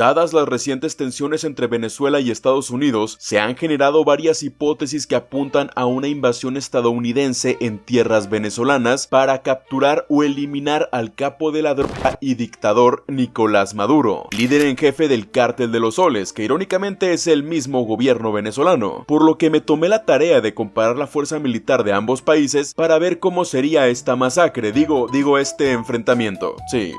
Dadas las recientes tensiones entre Venezuela y Estados Unidos, se han generado varias hipótesis que apuntan a una invasión estadounidense en tierras venezolanas para capturar o eliminar al capo de la droga y dictador Nicolás Maduro, líder en jefe del Cártel de los Soles, que irónicamente es el mismo gobierno venezolano, por lo que me tomé la tarea de comparar la fuerza militar de ambos países para ver cómo sería esta masacre, digo este enfrentamiento, sí.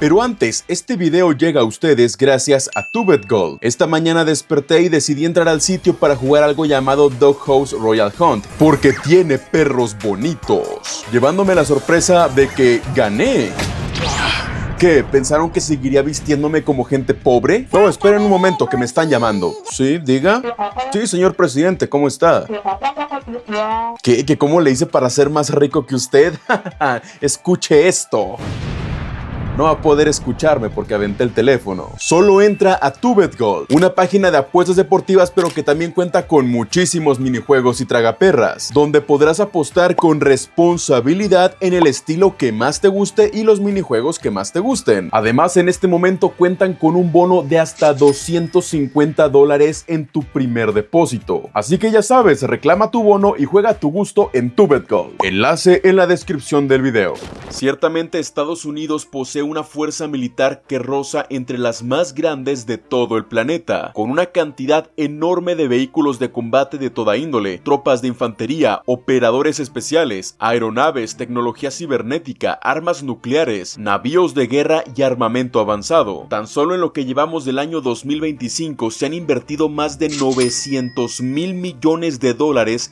Pero antes, este video llega a ustedes gracias a TuBetGold. Esta mañana desperté y decidí entrar al sitio para jugar algo llamado Dog House Royal Hunt, porque tiene perros bonitos, llevándome la sorpresa de que gané. ¿Qué? ¿Pensaron que seguiría vistiéndome como gente pobre? No, esperen un momento, que me están llamando. ¿Sí? ¿Diga? Sí, señor presidente, ¿cómo está? ¿Qué? ¿Que cómo le hice para ser más rico que usted? Escuche esto. No va a poder escucharme porque aventé el teléfono. Solo entra a TuBetGold, una página de apuestas deportivas pero que también cuenta con muchísimos minijuegos y tragaperras, donde podrás apostar con responsabilidad en el estilo que más te guste y los minijuegos que más te gusten. Además, en este momento cuentan con un bono de hasta $250 en tu primer depósito. Así que ya sabes, reclama tu bono y juega a tu gusto en TuBetGold. Enlace en la descripción del video. Ciertamente Estados Unidos posee una fuerza militar que roza entre las más grandes de todo el planeta, con una cantidad enorme de vehículos de combate de toda índole, tropas de infantería, operadores especiales, aeronaves, tecnología cibernética, armas nucleares, navíos de guerra y armamento avanzado. Tan solo en lo que llevamos del año 2025 se han invertido más de $900 mil millones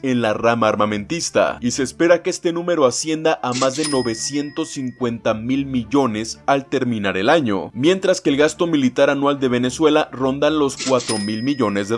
en la rama armamentista, y se espera que este número ascienda a más de 950 mil millones al terminar el año, mientras que el gasto militar anual de Venezuela ronda los $4 mil millones,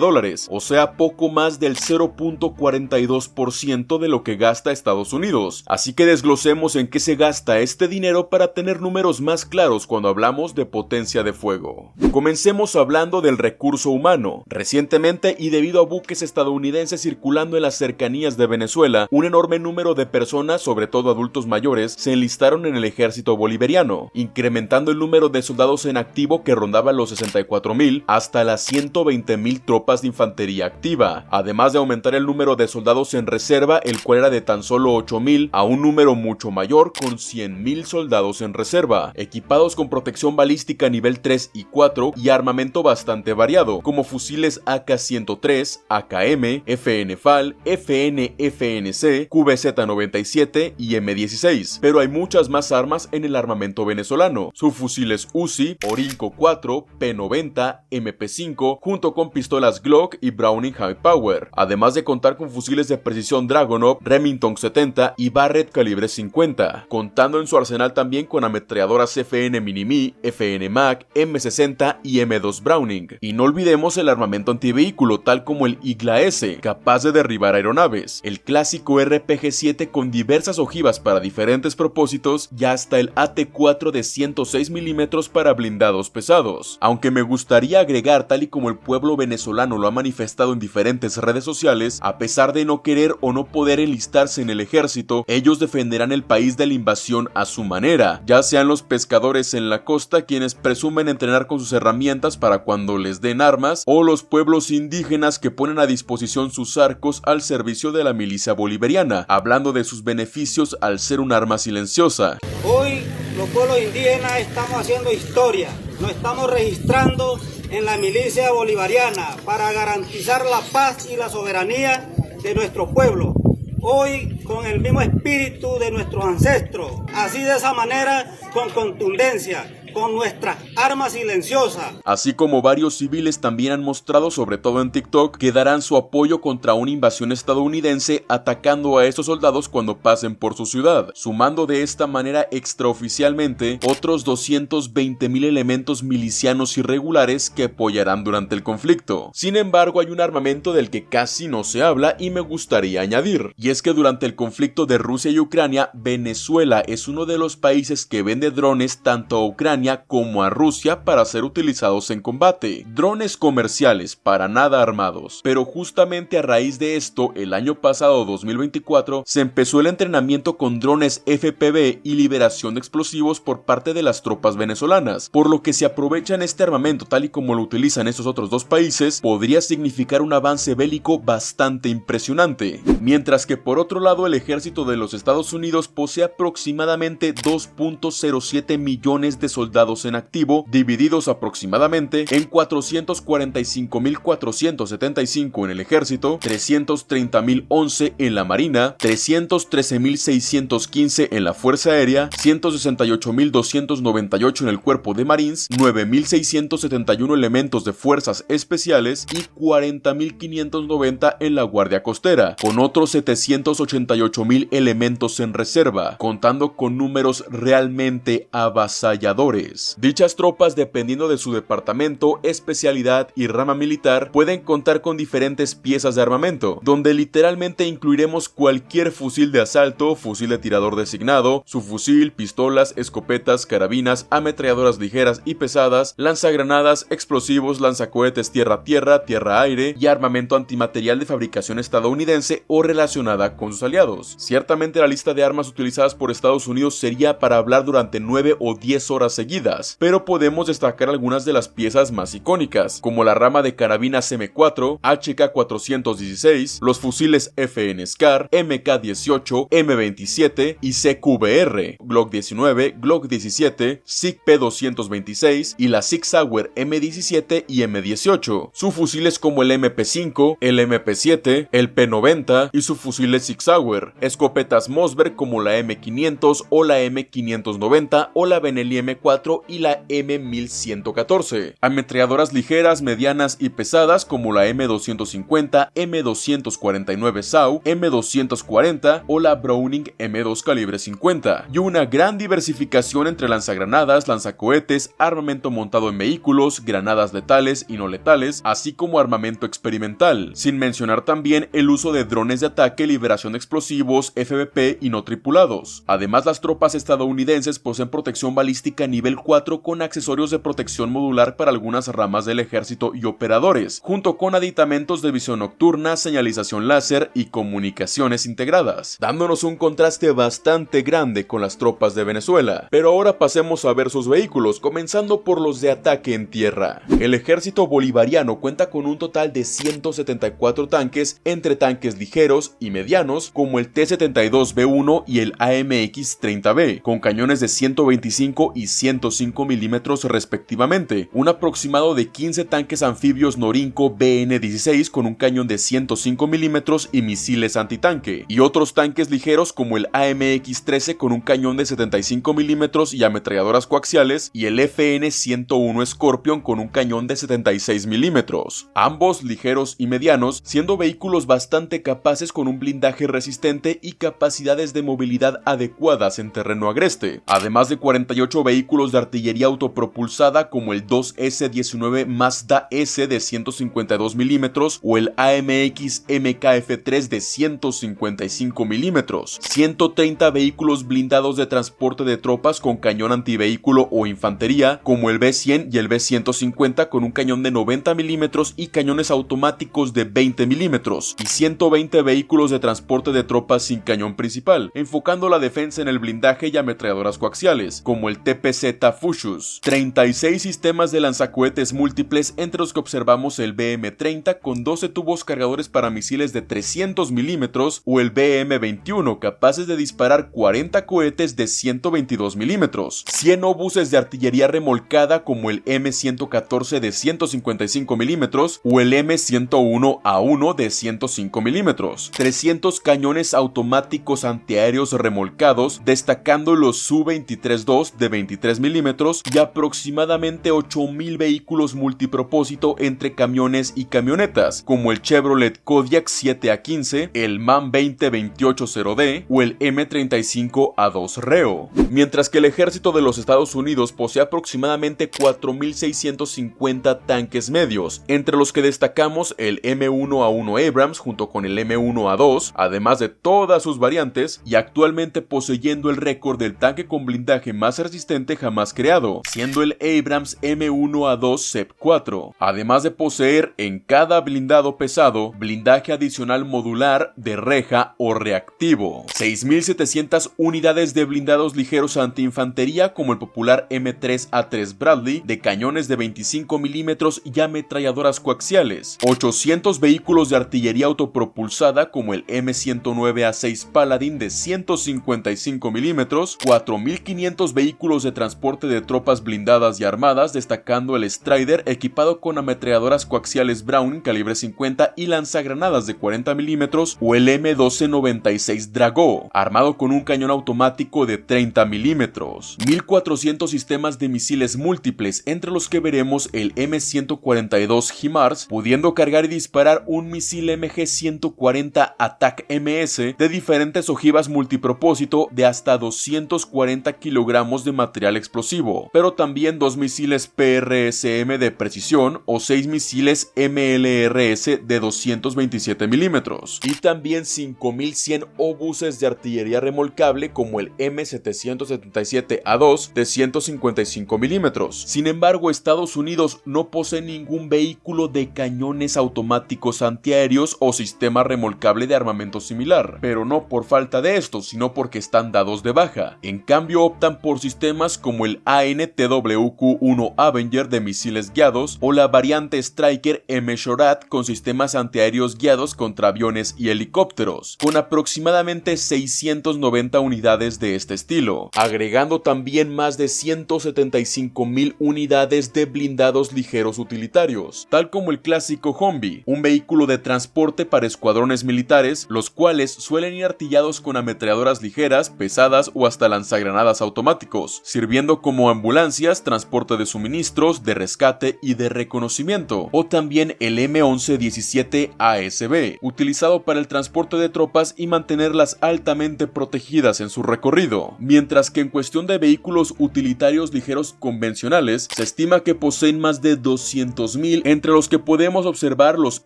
o sea, poco más del 0.42% de lo que gasta Estados Unidos. Así que desglosemos en qué se gasta este dinero para tener números más claros cuando hablamos de potencia de fuego. Comencemos hablando del recurso humano. Recientemente, y debido a buques estadounidenses circulando en las cercanías de Venezuela, un enorme número de personas, sobre todo adultos mayores, se enlistaron en el ejército bolivariano, incrementando el número de soldados en activo que rondaba los 64,000 hasta las 120,000 tropas de infantería activa, además de aumentar el número de soldados en reserva, el cual era de tan solo 8,000 a un número mucho mayor con 100,000 soldados en reserva, equipados con protección balística nivel 3 y 4 y armamento bastante variado, como fusiles AK-103, AKM, FN-FAL, FN-FNC, QBZ-97 y M16, pero hay muchas más armas en el armamento venezolano, subfusiles Uzi, Orinco 4, P90, MP5, junto con pistolas Glock y Browning High Power, además de contar con fusiles de precisión Dragunov, Remington 70 y Barrett calibre 50, contando en su arsenal también con ametralladoras FN Minimi, FN Mag, M60 y M2 Browning. Y no olvidemos el armamento antivehículo tal como el IGLA-S, capaz de derribar aeronaves, el clásico RPG-7 con diversas ojivas para diferentes propósitos y hasta el AT-4 de 106 mm para blindados pesados, aunque me gustaría agregar, tal y como el pueblo venezolano lo ha manifestado en diferentes redes sociales, a pesar de no querer o no poder enlistarse en el ejército, ellos defenderán el país de la invasión a su manera, ya sean los pescadores en la costa quienes presumen entrenar con sus herramientas para cuando les den armas, o los pueblos indígenas que ponen a disposición sus arcos al servicio de la milicia bolivariana, hablando de sus beneficios al ser un arma silenciosa. Hoy los pueblos indígenas estamos haciendo historia, nos estamos registrando en la milicia bolivariana para garantizar la paz y la soberanía de nuestro pueblo. Hoy con el mismo espíritu de nuestros ancestros, así de esa manera, con contundencia, con nuestras armas silenciosas. Así como varios civiles también han mostrado, sobre todo en TikTok, que darán su apoyo contra una invasión estadounidense atacando a estos soldados cuando pasen por su ciudad, sumando de esta manera extraoficialmente otros 220,000 elementos milicianos irregulares que apoyarán durante el conflicto. Sin embargo, hay un armamento del que casi no se habla y me gustaría añadir, y es que durante el conflicto de Rusia y Ucrania, Venezuela es uno de los países que vende drones tanto a Ucrania Ucrania como a Rusia para ser utilizados en combate. Drones comerciales para nada armados. Pero justamente a raíz de esto, el año pasado 2024, se empezó el entrenamiento con drones FPV y liberación de explosivos por parte de las tropas venezolanas, por lo que si aprovechan este armamento tal y como lo utilizan estos otros dos países, podría significar un avance bélico bastante impresionante. Mientras que por otro lado, el ejército de los Estados Unidos posee aproximadamente 2.07 millones de soldados en activo, divididos aproximadamente en 445.475 en el ejército, 330.011 en la marina, 313.615 en la fuerza aérea, 168.298 en el cuerpo de Marines, 9.671 elementos de fuerzas especiales y 40.590 en la guardia costera, con otros 788.000 elementos en reserva, contando con números realmente avasalladores. Dichas tropas, dependiendo de su departamento, especialidad y rama militar, pueden contar con diferentes piezas de armamento, donde literalmente incluiremos cualquier fusil de asalto, fusil de tirador designado, subfusil, pistolas, escopetas, carabinas, ametralladoras ligeras y pesadas, lanzagranadas, explosivos, lanzacohetes tierra-tierra, tierra-aire y armamento antimaterial de fabricación estadounidense o relacionada con sus aliados. Ciertamente la lista de armas utilizadas por Estados Unidos sería para hablar durante 9 o 10 horas seguidas, pero podemos destacar algunas de las piezas más icónicas, como la rama de carabinas M4, HK416, los fusiles FN SCAR, MK18, M27 y CQBR, Glock 19, Glock 17, SIG P226 y la SIG Sauer M17 y M18, subfusiles como el MP5, el MP7, el P90 y subfusiles SIG Sauer, escopetas Mossberg como la M500 o la M590 o la Benelli M4 y la M1114, ametralladoras ligeras, medianas y pesadas como la M250, M249 SAU, M240 o la Browning M2 calibre 50, y una gran diversificación entre lanzagranadas, lanzacohetes, armamento montado en vehículos, granadas letales y no letales, así como armamento experimental, sin mencionar también el uso de drones de ataque, liberación de explosivos, FPV y no tripulados. Además, las tropas estadounidenses poseen protección balística nivel 4 con accesorios de protección modular para algunas ramas del ejército y operadores, junto con aditamentos de visión nocturna, señalización láser y comunicaciones integradas, dándonos un contraste bastante grande con las tropas de Venezuela. Pero ahora pasemos a ver sus vehículos, comenzando por los de ataque en tierra. El ejército bolivariano cuenta con un total de 174 tanques, entre tanques ligeros y medianos como el T-72B1 y el AMX-30B, con cañones de 125 y 105 milímetros respectivamente, un aproximado de 15 tanques anfibios Norinco BN-16 con un cañón de 105 milímetros y misiles antitanque, y otros tanques ligeros como el AMX-13 con un cañón de 75 milímetros y ametralladoras coaxiales, y el FN-101 Scorpion con un cañón de 76 milímetros, ambos ligeros y medianos, siendo vehículos bastante capaces con un blindaje resistente y capacidades de movilidad adecuadas en terreno agreste, además de 48 vehículos de artillería autopropulsada como el 2S-19 Mazda S de 152 milímetros o el AMX MKF-3 de 155 milímetros, 130 vehículos blindados de transporte de tropas con cañón antivehículo o infantería como el B-100 y el B-150 con un cañón de 90 milímetros y cañones automáticos de 20 milímetros, y 120 vehículos de transporte de tropas sin cañón principal, enfocando la defensa en el blindaje y ametralladoras coaxiales, como el TPZ Fuchus, 36 sistemas de lanzacohetes múltiples, entre los que observamos el BM-30 con 12 tubos cargadores para misiles de 300 milímetros o el BM-21 capaces de disparar 40 cohetes de 122 milímetros, 100 obuses de artillería remolcada como el M114 de 155 milímetros o el M101A1 de 105 milímetros, 300 cañones automáticos antiaéreos remolcados, destacando los Su-23-2 de 23 milímetros y aproximadamente 8.000 vehículos multipropósito entre camiones y camionetas, como el Chevrolet Kodiaq 7A15, el MAN 2028-0D o el M35A2 Reo. Mientras que el ejército de los Estados Unidos posee aproximadamente 4.650 tanques medios, entre los que destacamos el M1A1 Abrams junto con el M1A2, además de todas sus variantes, y actualmente poseyendo el récord del tanque con blindaje más resistente jamás jamás creado, siendo el Abrams M1A2 CEP-4, además de poseer en cada blindado pesado blindaje adicional modular de reja o reactivo, 6.700 unidades de blindados ligeros antiinfantería como el popular M3A3 Bradley de cañones de 25 milímetros y ametralladoras coaxiales, 800 vehículos de artillería autopropulsada como el M109A6 Paladin de 155 milímetros, 4.500 vehículos de transporte de tropas blindadas y armadas, destacando el Strider equipado con ametralladoras coaxiales Browning calibre 50 y lanzagranadas de 40 milímetros, o el M1296 Dragó, armado con un cañón automático de 30 milímetros, 1.400 sistemas de misiles múltiples, entre los que veremos el M142 HIMARS, pudiendo cargar y disparar un misil MG-140 Attack MS de diferentes ojivas multipropósito de hasta 240 kilogramos de material explosivo, pero también 2 misiles PRSM de precisión o 6 misiles MLRS de 227 milímetros, y también 5.100 obuses de artillería remolcable como el M777A2 de 155 milímetros. Sin embargo, Estados Unidos no posee ningún vehículo de cañones automáticos antiaéreos o sistema remolcable de armamento similar, pero no por falta de esto, sino porque están dados de baja. En cambio, optan por sistemas como el AN-TWQ-1 Avenger de misiles guiados o la variante Striker M-SHORAD con sistemas antiaéreos guiados contra aviones y helicópteros, con aproximadamente 690 unidades de este estilo, agregando también más de 175.000 unidades de blindados ligeros utilitarios, tal como el clásico Humvee, un vehículo de transporte para escuadrones militares, los cuales suelen ir artillados con ametralladoras ligeras, pesadas o hasta lanzagranadas automáticos, sirviendo como ambulancias, transporte de suministros, de rescate y de reconocimiento, o también el M1117 ASB, utilizado para el transporte de tropas y mantenerlas altamente protegidas en su recorrido, mientras que en cuestión de vehículos utilitarios ligeros convencionales, se estima que poseen más de 200.000, entre los que podemos observar los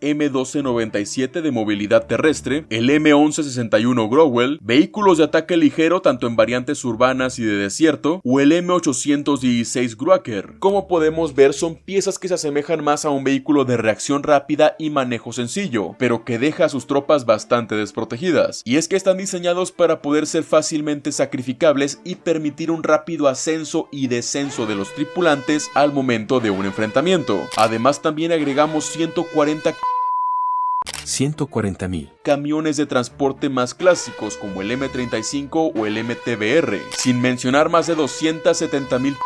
M1297 de movilidad terrestre, el M1161 Growell, vehículos de ataque ligero tanto en variantes urbanas y de desierto, o el M816 Gruaker. Como podemos ver, son piezas que se asemejan más a un vehículo de reacción rápida y manejo sencillo, pero que deja a sus tropas bastante desprotegidas, y es que están diseñados para poder ser fácilmente sacrificables y permitir un rápido ascenso y descenso de los tripulantes al momento de un enfrentamiento. Además, también agregamos 140.000 camiones de transporte más clásicos como el M35 o el MTBR, sin mencionar más de 270.000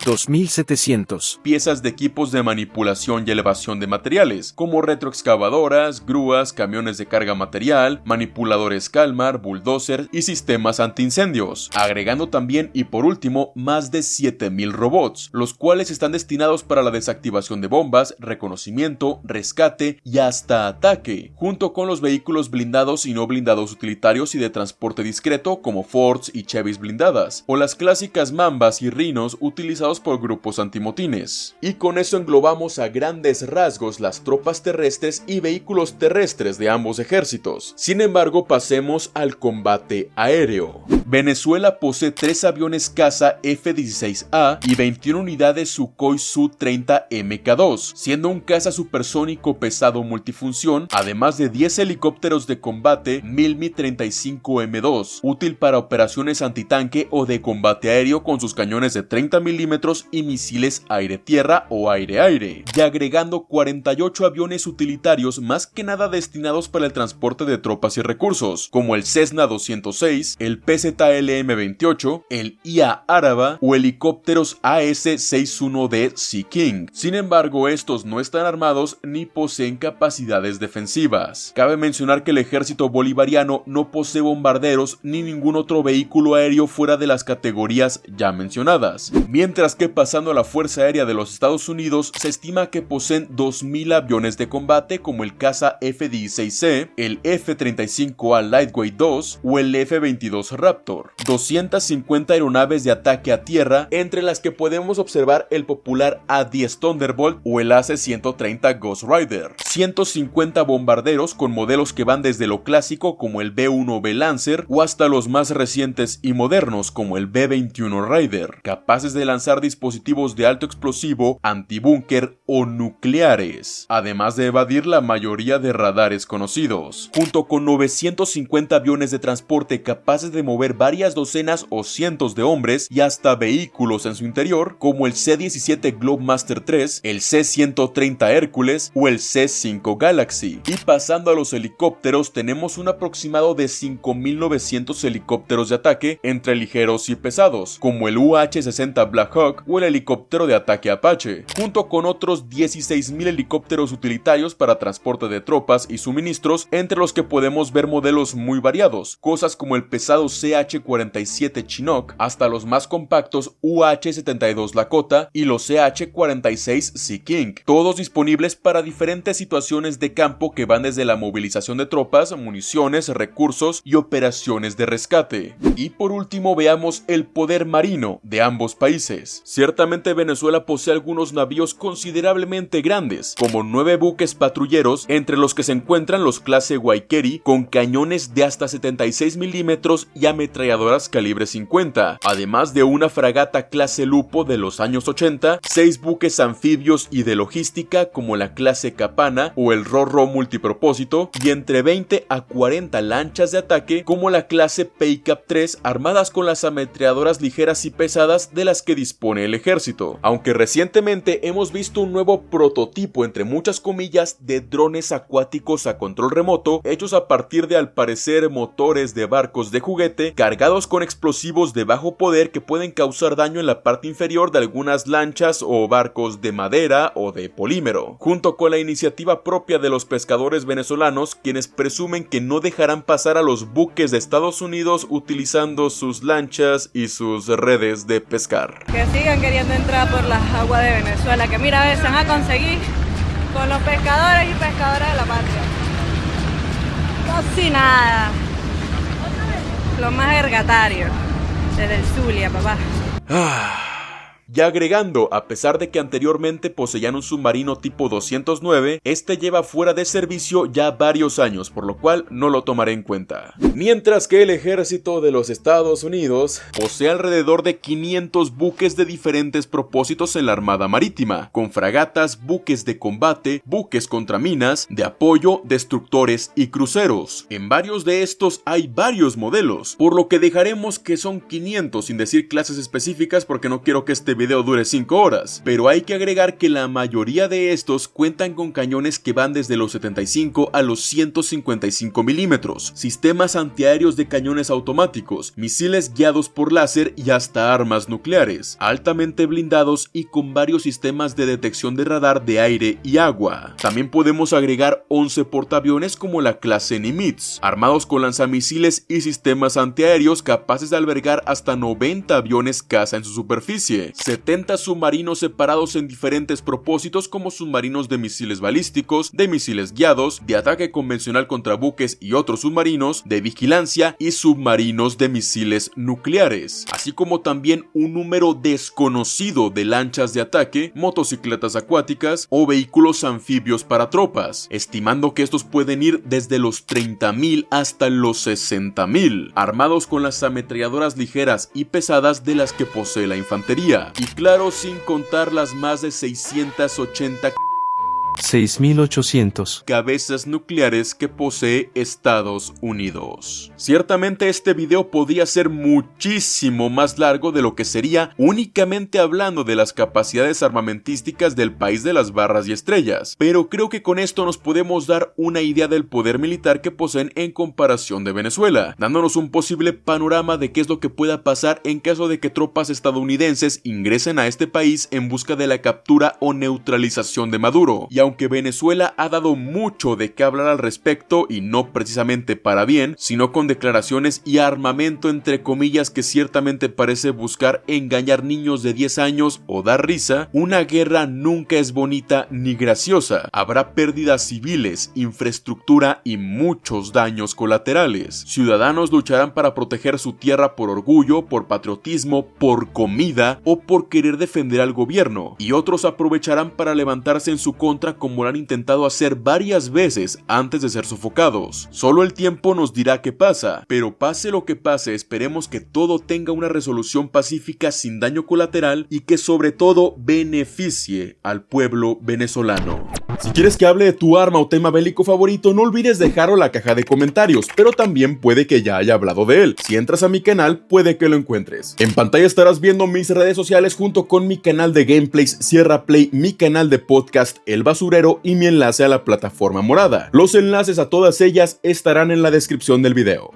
2.700 piezas de equipos de manipulación y elevación de materiales, como retroexcavadoras, grúas, camiones de carga material, manipuladores Kalmar, bulldozer y sistemas antiincendios, agregando también y por último más de 7.000 robots, los cuales están destinados para la desactivación de bombas, reconocimiento, rescate y hasta ataque, junto con los vehículos blindados y no blindados utilitarios y de transporte discreto como Fords y Chevys blindadas, o las clásicas Mambas y Rhinos utilizados por grupos antimotines. Y con eso englobamos a grandes rasgos las tropas terrestres y vehículos terrestres de ambos ejércitos. Sin embargo, pasemos al combate aéreo. Venezuela posee 3 aviones caza F-16A y 21 unidades Sukhoi Su-30 Mk2, siendo un caza supersónico pesado multifunción, además de 10 helicópteros de combate Mi-35M2, útil para operaciones antitanque o de combate aéreo con sus cañones de 30 milímetros y misiles aire-tierra o aire-aire, y agregando 48 aviones utilitarios más que nada destinados para el transporte de tropas y recursos, como el Cessna 206, el PZLM-28, el IA Áraba o helicópteros AS-61D Sea King. Sin embargo, estos no están armados ni poseen capacidades defensivas. Cabe mencionar que el ejército bolivariano no posee bombarderos ni ningún otro vehículo aéreo fuera de las categorías ya mencionadas, mientras mientras que pasando a la Fuerza Aérea de los Estados Unidos se estima que poseen 2.000 aviones de combate como el caza F-16C, el F-35A Lightweight II o el F-22 Raptor, 250 aeronaves de ataque a tierra, entre las que podemos observar el popular A-10 Thunderbolt o el AC-130 Ghost Rider, 150 bombarderos con modelos que van desde lo clásico como el B-1B Lancer o hasta los más recientes y modernos como el B-21 Raider, capaces de lanzar dispositivos de alto explosivo, antibúnker o nucleares, además de evadir la mayoría de radares conocidos, junto con 950 aviones de transporte capaces de mover varias docenas o cientos de hombres y hasta vehículos en su interior, como el C-17 Globemaster III, el C-130 Hércules o el C-5 Galaxy. Y pasando a los helicópteros, tenemos un aproximado de 5.900 helicópteros de ataque entre ligeros y pesados, como el UH-60 Black Hawk o el helicóptero de ataque Apache, junto con otros 16.000 helicópteros utilitarios para transporte de tropas y suministros, entre los que podemos ver modelos muy variados, cosas como el pesado CH-47 Chinook hasta los más compactos UH-72 Lakota y los CH-46 Sea King, todos disponibles para diferentes situaciones de campo que van desde la movilización de tropas, municiones, recursos y operaciones de rescate. Y por último veamos el poder marino de ambos países. Ciertamente Venezuela posee algunos navíos considerablemente grandes, como 9 buques patrulleros, entre los que se encuentran los clase Guayqueri con cañones de hasta 76 milímetros y ametralladoras calibre 50, además de una fragata clase Lupo de los años 80, 6 buques anfibios y de logística como la clase Capana o el Rorro multipropósito, y entre 20 a 40 lanchas de ataque como la clase PACAP 3, armadas con las ametralladoras ligeras y pesadas de las que dispone el ejército. Aunque recientemente hemos visto un nuevo prototipo, entre muchas comillas, de drones acuáticos a control remoto, hechos a partir de, al parecer, motores de barcos de juguete cargados con explosivos de bajo poder que pueden causar daño en la parte inferior de algunas lanchas o barcos de madera o de polímero, junto con la iniciativa propia de los pescadores venezolanos, quienes presumen que no dejarán pasar a los buques de Estados Unidos utilizando sus lanchas y sus redes de pescar. Que sigan queriendo entrar por las aguas de Venezuela, que mira, a veces van a conseguir con los pescadores y pescadoras de la patria. Casi nada. Lo más ergatario desde el Zulia, papá. Y agregando, a pesar de que anteriormente poseían un submarino tipo 209, este lleva fuera de servicio ya varios años, por lo cual no lo tomaré en cuenta. Mientras que el ejército de los Estados Unidos posee alrededor de 500 buques de diferentes propósitos en la Armada Marítima, con fragatas, buques de combate, buques contra minas, de apoyo, destructores y cruceros. En varios de estos hay varios modelos, por lo que dejaremos que son 500 sin decir clases específicas porque no quiero que este video dure 5 horas, pero hay que agregar que la mayoría de estos cuentan con cañones que van desde los 75 a los 155 milímetros, sistemas antiaéreos de cañones automáticos, misiles guiados por láser y hasta armas nucleares, altamente blindados y con varios sistemas de detección de radar de aire y agua. También podemos agregar 11 portaaviones como la clase Nimitz, armados con lanzamisiles y sistemas antiaéreos capaces de albergar hasta 90 aviones caza en su superficie, 70 submarinos separados en diferentes propósitos como submarinos de misiles balísticos, de misiles guiados, de ataque convencional contra buques y otros submarinos, de vigilancia y submarinos de misiles nucleares, así como también un número desconocido de lanchas de ataque, motocicletas acuáticas o vehículos anfibios para tropas, estimando que estos pueden ir desde los 30.000 hasta los 60.000, armados con las ametralladoras ligeras y pesadas de las que posee la infantería. Y claro, sin contar las más de 680 6.800 cabezas nucleares que posee Estados Unidos. Ciertamente este video podría ser muchísimo más largo de lo que sería únicamente hablando de las capacidades armamentísticas del país de las barras y estrellas, pero creo que con esto nos podemos dar una idea del poder militar que poseen en comparación de Venezuela, dándonos un posible panorama de qué es lo que pueda pasar en caso de que tropas estadounidenses ingresen a este país en busca de la captura o neutralización de Maduro. Y aunque Venezuela ha dado mucho de qué hablar al respecto, y no precisamente para bien, sino con declaraciones y armamento entre comillas que ciertamente parece buscar engañar niños de 10 años o dar risa, una guerra nunca es bonita ni graciosa. Habrá pérdidas civiles, infraestructura y muchos daños colaterales. Ciudadanos lucharán para proteger su tierra por orgullo, por patriotismo, por comida o por querer defender al gobierno, y otros aprovecharán para levantarse en su contra como lo han intentado hacer varias veces antes de ser sofocados. Solo el tiempo nos dirá qué pasa, pero pase lo que pase, esperemos que todo tenga una resolución pacífica sin daño colateral y que sobre todo beneficie al pueblo venezolano. Si quieres que hable de tu arma o tema bélico favorito, no olvides dejarlo en la caja de comentarios, pero también puede que ya haya hablado de él. Si entras a mi canal, puede que lo encuentres. En pantalla estarás viendo mis redes sociales junto con mi canal de gameplays Sierra Play, mi canal de podcast El Basurero y mi enlace a la plataforma morada. Los enlaces a todas ellas estarán en la descripción del video.